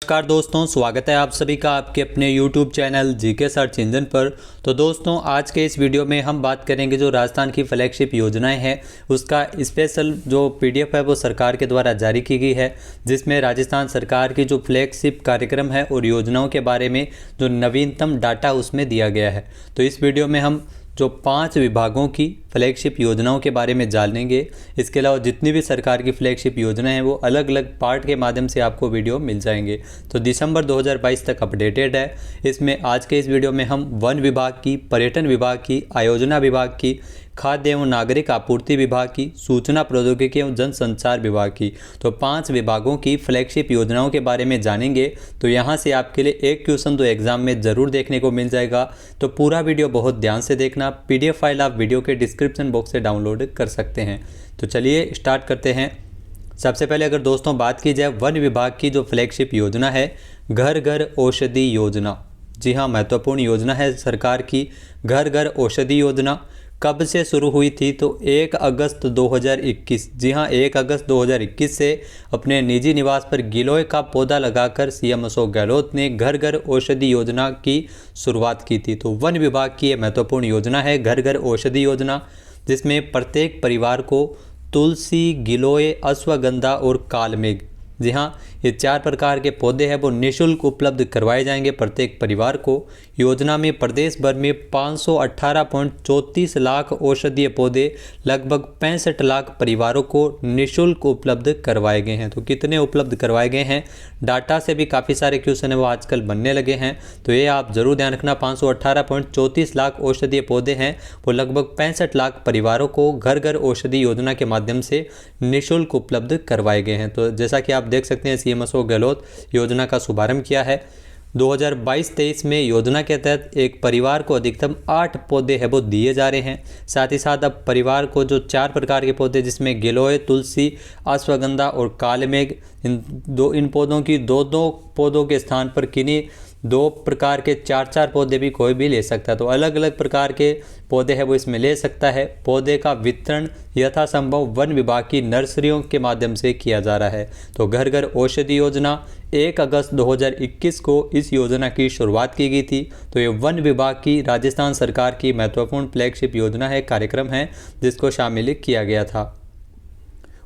नमस्कार दोस्तों, स्वागत है आप सभी का आपके अपने YouTube channel GK search engine पर। तो दोस्तों, आज के इस वीडियो में हम बात करेंगे जो राजस्थान की फ्लैगशिप योजनाएं हैं उसका स्पेशल जो PDF है वो सरकार के द्वारा जारी की गई है, जिसमें राजस्थान सरकार की जो फ्लैगशिप कार्यक्रम है और योजनाओं के बारे में जो नवीनतम डाटा उसमें दिया गया है। तो इस वीडियो में हम जो 5 विभागों की फ्लैगशिप योजनाओं के बारे में जानेंगे। इसके अलावा जितनी भी सरकार की फ्लैगशिप योजनाएं हैं वो अलग अलग पार्ट के माध्यम से आपको वीडियो मिल जाएंगे। तो दिसंबर 2022 तक अपडेटेड है। इसमें आज के इस वीडियो में हम वन विभाग की, पर्यटन विभाग की, आयोजना विभाग की, खाद्य एवं नागरिक आपूर्ति विभाग की, सूचना प्रौद्योगिकी एवं जनसंचार विभाग की, तो 5 विभागों की फ्लैगशिप योजनाओं के बारे में जानेंगे। तो यहाँ से आपके लिए एक क्वेश्चन तो एग्जाम में ज़रूर देखने को मिल जाएगा। तो पूरा वीडियो बहुत ध्यान से देखना। PDF फाइल आप वीडियो के डिस्क्रिप्शन बॉक्स से डाउनलोड कर सकते हैं। तो चलिए स्टार्ट करते हैं। सबसे पहले अगर दोस्तों बात की जाए वन विभाग की जो फ्लैगशिप योजना है, घर घर औषधि योजना। जी हाँ, महत्वपूर्ण योजना है सरकार की घर घर औषधि योजना। कब से शुरू हुई थी? तो 1 अगस्त 2021। जी हाँ, 1 अगस्त 2021 से अपने निजी निवास पर गिलोय का पौधा लगाकर CM अशोक गहलोत ने घर घर औषधि योजना की शुरुआत की थी। तो वन विभाग की ये महत्वपूर्ण योजना है घर घर औषधि योजना, जिसमें प्रत्येक परिवार को तुलसी, गिलोय, अश्वगंधा और कालमेघ, जी हाँ, ये 4 प्रकार के पौधे हैं वो निःशुल्क उपलब्ध करवाए जाएंगे प्रत्येक परिवार को। योजना में प्रदेश भर में 518.34 लाख औषधीय पौधे लगभग 65 लाख परिवारों को निःशुल्क उपलब्ध करवाए गए हैं। तो कितने उपलब्ध करवाए गए हैं? डाटा से भी काफ़ी सारे क्वेश्चन है वो आजकल बनने लगे हैं, तो ये आप ज़रूर ध्यान रखना। 518.34 लाख औषधीय पौधे हैं वो लगभग 65 लाख परिवारों को घर घर औषधि योजना के माध्यम से निःशुल्क उपलब्ध करवाए गए हैं। तो जैसा कि आप देख सकते हैं, CM अशोक गहलोत योजना का शुभारंभ किया है। 2022-23 में योजना के तहत एक परिवार को अधिकतम 8 पौधे हैं वो दिए जा रहे हैं। साथ ही साथ अब परिवार को जो 4 प्रकार के पौधे, जिसमें गिलोय, तुलसी, अश्वगंधा और कालमेघ, इन पौधों की 2-2 पौधों के स्थान पर किन्हीं 2 प्रकार के 4-4 पौधे भी कोई भी ले सकता है। तो अलग अलग प्रकार के पौधे हैं वो इसमें ले सकता है। पौधे का वितरण यथासंभव वन विभाग की नर्सरियों के माध्यम से किया जा रहा है। तो घर घर औषधि योजना 1 अगस्त 2021 को इस योजना की शुरुआत की गई थी। तो ये वन विभाग की राजस्थान सरकार की महत्वपूर्ण फ्लैगशिप योजना है, कार्यक्रम है, जिसको शामिल किया गया था।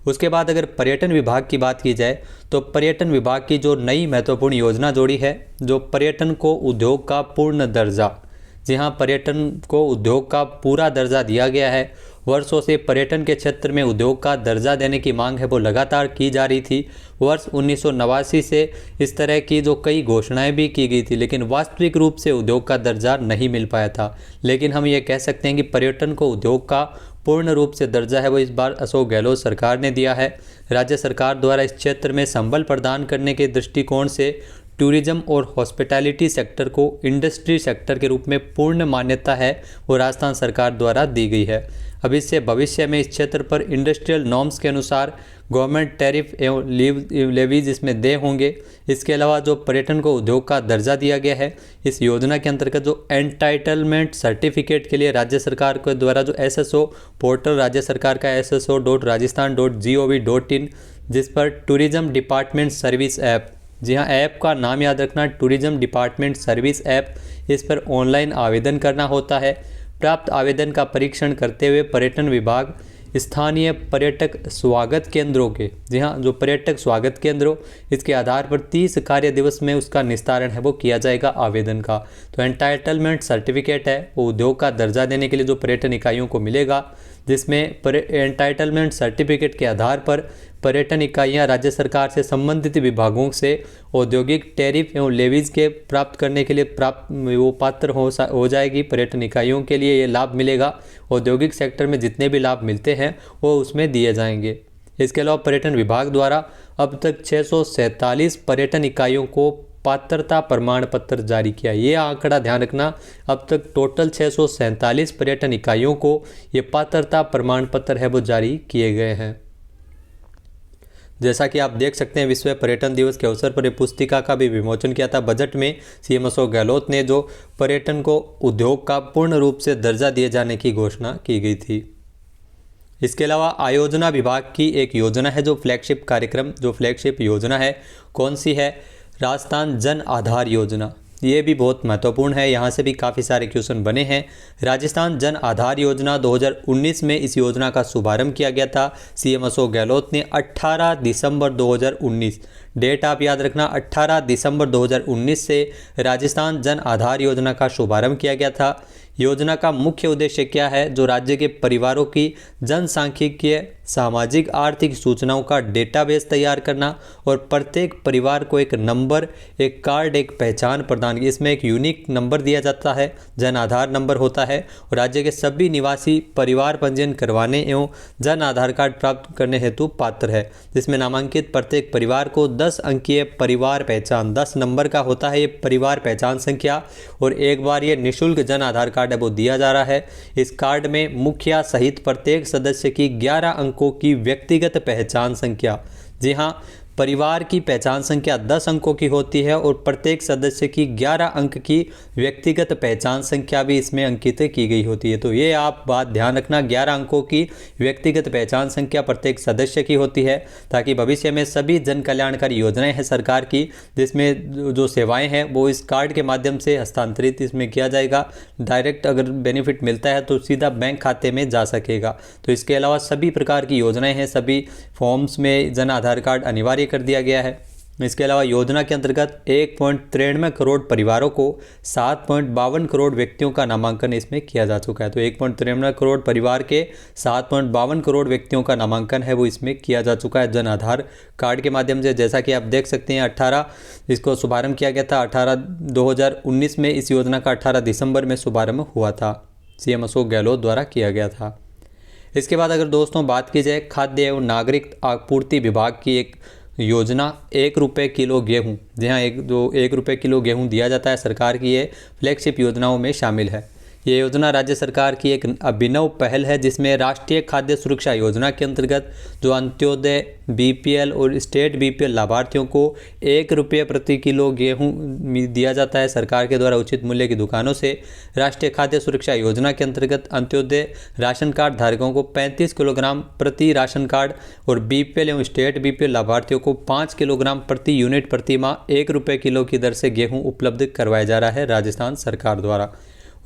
उसके बाद अगर पर्यटन विभाग की बात की जाए तो पर्यटन विभाग की जो नई महत्वपूर्ण योजना जोड़ी है, जो पर्यटन को उद्योग का पूर्ण दर्जा। जी हाँ, पर्यटन को उद्योग का पूरा दर्जा दिया गया है। वर्षों से पर्यटन के क्षेत्र में उद्योग का दर्जा देने की मांग है वो लगातार की जा रही थी। वर्ष 1989 से इस तरह की जो कई घोषणाएं भी की गई थी, लेकिन वास्तविक रूप से उद्योग का दर्जा नहीं मिल पाया था। लेकिन हम ये कह सकते हैं कि पर्यटन को उद्योग का पूर्ण रूप से दर्जा है वो इस बार अशोक गहलोत सरकार ने दिया है। राज्य सरकार द्वारा इस क्षेत्र में संबल प्रदान करने के दृष्टिकोण से टूरिज्म और हॉस्पिटैलिटी सेक्टर को इंडस्ट्री सेक्टर के रूप में पूर्ण मान्यता है वो राजस्थान सरकार द्वारा दी गई है। अब इससे भविष्य में इस क्षेत्र पर इंडस्ट्रियल नॉर्म्स के अनुसार गवर्नमेंट टैरिफ एवं लेवीज इसमें देय होंगे। इसके अलावा जो पर्यटन को उद्योग का दर्जा दिया गया है, इस योजना के अंतर्गत जो एंटाइटलमेंट सर्टिफिकेट के लिए राज्य सरकार के द्वारा जो SSO पोर्टल राज्य सरकार का sso.rajasthan.gov.in, जिस पर टूरिज्म डिपार्टमेंट सर्विस ऐप, जी हाँ, ऐप का नाम याद रखना, टूरिज्म डिपार्टमेंट सर्विस ऐप, इस पर ऑनलाइन आवेदन करना होता है। प्राप्त आवेदन का परीक्षण करते हुए पर्यटन विभाग स्थानीय पर्यटक स्वागत केंद्रों के, जी हाँ, जो पर्यटक स्वागत केंद्रों, इसके आधार पर 30 कार्य दिवस में उसका निस्तारण है वो किया जाएगा आवेदन का। तो एंटाइटलमेंट सर्टिफिकेट है वो उद्योग का दर्जा देने के लिए जो पर्यटन इकाइयों को मिलेगा, जिसमें एंटाइटलमेंट सर्टिफिकेट के आधार पर पर्यटन इकाइयां राज्य सरकार से संबंधित विभागों से औद्योगिक टैरिफ एवं लेवीज के प्राप्त करने के लिए पात्र हो जाएगी। पर्यटन इकाइयों के लिए ये लाभ मिलेगा। औद्योगिक सेक्टर में जितने भी लाभ मिलते हैं वो उसमें दिए जाएंगे। इसके अलावा पर्यटन विभाग द्वारा अब तक 647 पर्यटन इकाइयों को पात्रता प्रमाण पत्र जारी किया। ये आंकड़ा ध्यान रखना, अब तक टोटल 647 पर्यटन इकाइयों को ये पात्रता प्रमाण पत्र है वो जारी किए गए हैं। जैसा कि आप देख सकते हैं, विश्व पर्यटन दिवस के अवसर पर पुस्तिका का भी विमोचन किया था। बजट में CM अशोक गहलोत ने जो पर्यटन को उद्योग का पूर्ण रूप से दर्जा दिए जाने की घोषणा की गई थी। इसके अलावा आयोजना विभाग की एक योजना है जो फ्लैगशिप कार्यक्रम, जो फ्लैगशिप योजना है कौन सी है? राजस्थान जन आधार योजना, ये भी बहुत महत्वपूर्ण है, यहाँ से भी काफ़ी सारे क्वेश्चन बने हैं। राजस्थान जन आधार योजना 2019 में इस योजना का शुभारंभ किया गया था। सीएम अशोक गहलोत ने 18 दिसंबर 2019, डेट आप याद रखना, 18 दिसंबर 2019 से राजस्थान जन आधार योजना का शुभारंभ किया गया था। योजना का मुख्य उद्देश्य क्या है? जो राज्य के परिवारों की जनसांख्यिकीय, सामाजिक आर्थिक सूचनाओं का डेटाबेस तैयार करना और प्रत्येक परिवार को एक नंबर, एक कार्ड, एक पहचान प्रदान की। इसमें एक यूनिक नंबर दिया जाता है, जन आधार नंबर होता है, और राज्य के सभी निवासी परिवार पंजीयन करवाने एवं जन आधार कार्ड प्राप्त करने हेतु पात्र है, जिसमें नामांकित प्रत्येक परिवार को 10 अंकीय परिवार पहचान, 10 नंबर का होता है ये परिवार पहचान संख्या, और एक बार ये निःशुल्क जन आधार कार्ड है वो दिया जा रहा है। इस कार्ड में मुखिया सहित प्रत्येक सदस्य की 11 अंकों की व्यक्तिगत पहचान संख्या, जी हाँ, परिवार की पहचान संख्या 10 अंकों की होती है और प्रत्येक सदस्य की 11 अंक की व्यक्तिगत पहचान संख्या भी इसमें अंकित की गई होती है। तो ये आप बात ध्यान रखना, 11 अंकों की व्यक्तिगत पहचान संख्या प्रत्येक सदस्य की होती है, ताकि भविष्य में सभी जन कल्याणकारी योजनाएं हैं सरकार की, जिसमें जो सेवाएं हैं वो इस कार्ड के माध्यम से हस्तांतरित इसमें किया जाएगा। डायरेक्ट अगर बेनिफिट मिलता है तो सीधा बैंक खाते में जा सकेगा। तो इसके अलावा सभी प्रकार की योजनाएं हैं, सभी फॉर्म्स में जन आधार कार्ड अनिवार्य कर दिया गया है। इसके अलावा योजना के अंतर्गत 1.93 करोड़ परिवारों को 7.52 करोड़ व्यक्तियों का नामांकन इसमें किया जा चुका है। तो 1.93 करोड़ परिवार के 7.52 करोड़ व्यक्तियों का नामांकन है वो इसमें किया जा चुका है जन आधार कार्ड के माध्यम से। जैसा कि आप देख सकते हैं 18 इसको शुभारंभ किया गया था, 2019 में इस योजना का 18 दिसंबर में शुभारंभ हुआ था, सीएम अशोक गहलोत द्वारा किया गया था। इसके बाद अगर दोस्तों बात की जाए खाद्य एवं नागरिक आपूर्ति विभाग की एक योजना, 1 रुपये किलो गेहूँ, जी हाँ, 1 रुपये किलो गेहूँ दिया जाता है सरकार की, ये फ्लैगशिप योजनाओं में शामिल है। ये योजना राज्य सरकार की एक अभिनव पहल है, जिसमें राष्ट्रीय खाद्य सुरक्षा योजना के अंतर्गत जो अंत्योदय, बीपीएल और स्टेट बीपीएल लाभार्थियों को 1 रुपये प्रति किलो गेहूं दिया जाता है सरकार के द्वारा उचित मूल्य की दुकानों से। राष्ट्रीय खाद्य सुरक्षा योजना के अंतर्गत अंत्योदय राशन कार्ड धारकों को 35 किलोग्राम प्रति राशन कार्ड और बीपीएल एवं स्टेट बीपीएल लाभार्थियों को 5 किलोग्राम प्रति यूनिट प्रति माह 1 रुपये किलो की दर से गेहूँ उपलब्ध करवाया जा रहा है राजस्थान सरकार द्वारा।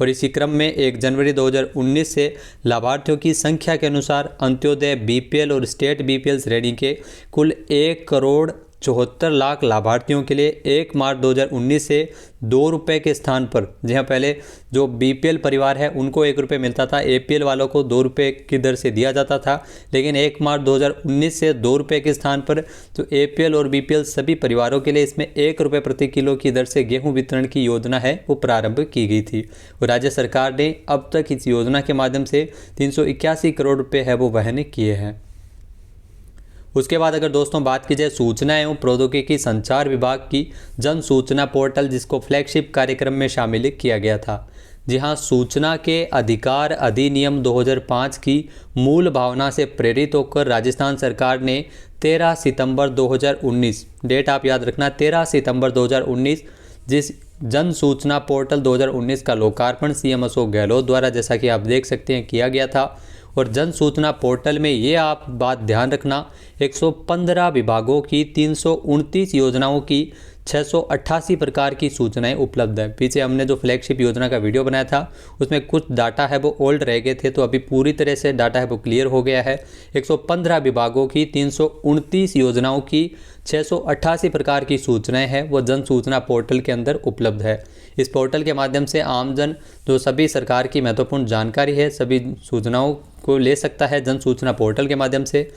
और इसी क्रम में 1 जनवरी 2019 से लाभार्थियों की संख्या के अनुसार अंत्योदय, बीपीएल और स्टेट बीपीएल श्रेणी के कुल 1,74,00,000 लाभार्थियों के लिए 1 मार्च 2019 से 2 रुपये के स्थान पर, जी हाँ, पहले जो बीपीएल परिवार है उनको 1 रुपये मिलता था, एपीएल वालों को 2 रुपये की दर से दिया जाता था, लेकिन 1 मार्च 2019 से 2 रुपये के स्थान पर जो एपीएल और बीपीएल सभी परिवारों के लिए इसमें 1 रुपये प्रति किलो की दर से गेहूं वितरण की योजना है वो प्रारंभ की गई थी। और राज्य सरकार ने अब तक इस योजना के माध्यम से 381 करोड़ रुपये है वो वहन किए हैं। उसके बाद अगर दोस्तों बात की जाए सूचना एवं प्रौद्योगिकी संचार विभाग की जन सूचना पोर्टल, जिसको फ्लैगशिप कार्यक्रम में शामिल किया गया था। जी हाँ, सूचना के अधिकार अधिनियम 2005 की मूल भावना से प्रेरित होकर राजस्थान सरकार ने 13 सितंबर 2019, डेट आप याद रखना 13 सितंबर 2019, जिस जन सूचना पोर्टल 2019 का लोकार्पण सीएम अशोक गहलोत द्वारा, जैसा कि आप देख सकते हैं, किया गया था। और जन सूचना पोर्टल में ये आप बात ध्यान रखना, 115 विभागों की 329 योजनाओं की 688 प्रकार की सूचनाएं उपलब्ध है। पीछे हमने जो फ्लैगशिप योजना का वीडियो बनाया था उसमें कुछ डाटा है वो ओल्ड रह गए थे, तो अभी पूरी तरह से डाटा है वो क्लियर हो गया है। 115 विभागों की 329 योजनाओं की 688 प्रकार की सूचनाएं हैं वो जन सूचना पोर्टल के अंदर उपलब्ध है। इस पोर्टल के माध्यम से आमजन जो सभी सरकार की महत्वपूर्ण जानकारी है, सभी सूचनाओं को ले सकता है जन सूचना पोर्टल के माध्यम से।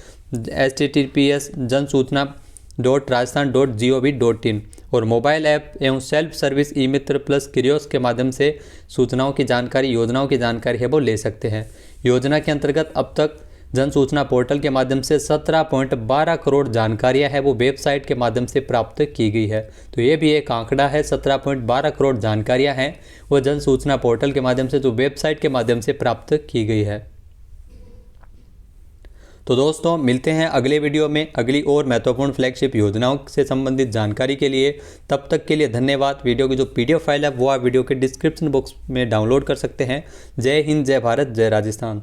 https://rajasthan.gov.in और मोबाइल ऐप एवं सेल्फ सर्विस ई मित्र प्लस कियोस्क के माध्यम से सूचनाओं की जानकारी, योजनाओं की जानकारी है वो ले सकते हैं। योजना के अंतर्गत अब तक जन सूचना पोर्टल के माध्यम से 17.12 करोड़ जानकारियां हैं वो वेबसाइट के माध्यम से प्राप्त की गई है। तो ये भी एक आंकड़ा है, 17.12 करोड़ जानकारियां हैं वो जन सूचना पोर्टल के माध्यम से जो वेबसाइट के माध्यम से प्राप्त की गई है। तो दोस्तों मिलते हैं अगले वीडियो में अगली और महत्वपूर्ण फ्लैगशिप योजनाओं से संबंधित जानकारी के लिए। तब तक के लिए धन्यवाद। वीडियो की जो पीडीएफ फाइल है वो आप वीडियो के डिस्क्रिप्शन बॉक्स में डाउनलोड कर सकते हैं। जय हिंद, जय भारत, जय राजस्थान।